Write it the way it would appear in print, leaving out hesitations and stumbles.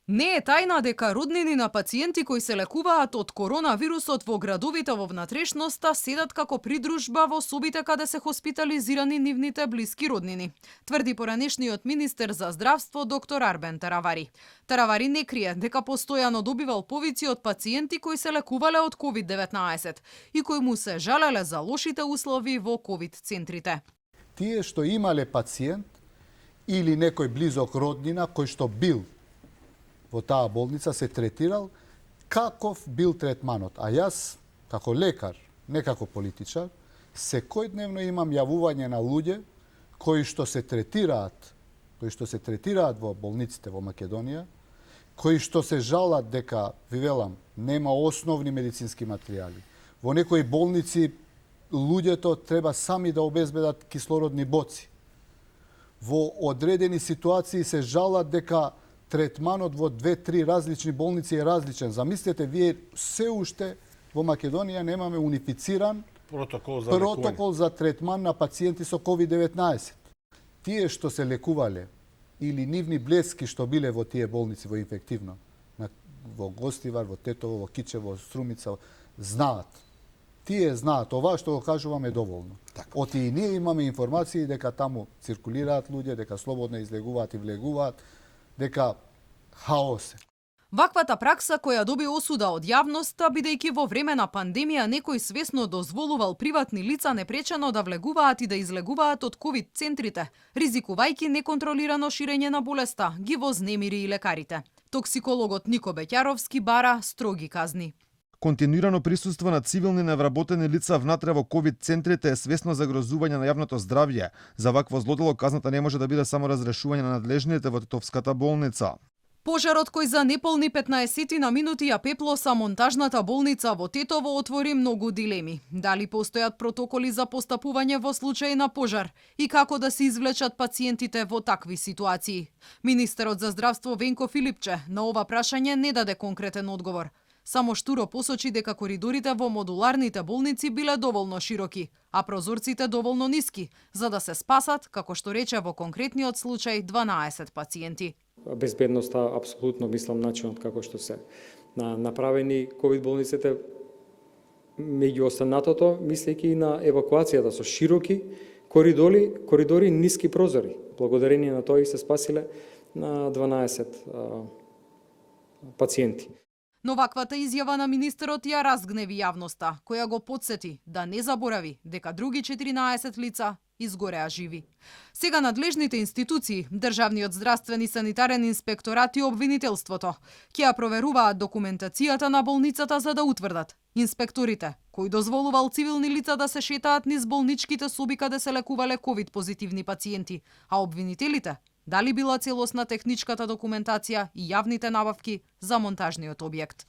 Не е тајна дека роднини на пациенти кои се лекуваат од коронавирусот во градовите во внатрешноста седат како придружба во собите каде се хоспитализирани нивните блиски роднини, тврди поранешниот министер за здравство доктор Арбен Таравари. Таравари не крие дека постојано добивал повици од пациенти кои се лекувале од COVID-19 и кои му се жалеле за лошите услови во ковид центрите. Тие што имале пациент или некој близок роднина кој што бил во таа болница се третирал, каков бил третманот. А јас, како лекар, не како политичар, секојдневно имам јавување на луѓе кои што се третираат во болниците во Македонија, кои што се жалат дека, ви велам, нема основни медицински материјали. Во некои болници луѓето треба сами да обезбедат кислородни боци. Во одредени ситуации се жалат дека третманот во 2-3 различни болници е различен. Замислете, вие се уште во Македонија немаме унифициран протокол за третман на пациенти со COVID-19. Тие што се лекувале или нивни блески што биле во тие болници во инфективно, во Гостивар, во Тетово, во Кичево, во Струмица, знаат. Тие знаат, ова што го кажуваме е доволно. Оти и ние имаме информации дека таму циркулираат луѓе, дека слободно излегуваат и влегуваат, дека хаос е. Ваквата пракса која доби осуда од јавноста, бидејќи во време на пандемија некој свесно дозволувал приватни лица непречено да влегуваат и да излегуваат од ковид центрите, ризикувајќи неконтролирано ширење на болеста, ги вознемири и лекарите. Токсикологот Нико Беќаровски бара строги казни. Континуирано присуство на цивилни невработени лица внатре во ковид центрите е свесно загрозување на јавното здравје. За вакво злодело казната не може да биде само разрешување на надлежните во Тетовската болница. Пожарот кој за неполни 15 на минути ја пеплоса монтажната болница во Тетово отвори многу дилеми. Дали постојат протоколи за постапување во случај на пожар и како да се извлечат пациентите во такви ситуации. Министерот за здравство Венко Филипче на ова прашање не даде конкретен одговор. Само штуро посочи дека коридорите во модуларните болници биле доволно широки, а прозорците доволно ниски, за да се спасат, како што рече во конкретниот случај, 12 пациенти. Безбедноста, апсолутно мислам начинот како што се направени ковид болниците, меѓу останатото, мислејќи и на евакуацијата со широки коридори, ниски прозори. Благодарение на тоа и се спасиле на 12 пациенти. Но ваквата изјава на министерот ја разгневи јавноста, која го потсети да не заборави дека други 14 лица изгореа живи. Сега надлежните институции, Државниот здравствен и санитарен инспекторат и обвинителството, ќе ја проверуваат документацијата на болницата за да утврдат инспекторите кои дозволувал цивилни лица да се шетаат низ болничките соби каде се лекувале ковид позитивни пациенти, а обвинителите дали била целосна техничката документација и јавните набавки за монтажниот објект.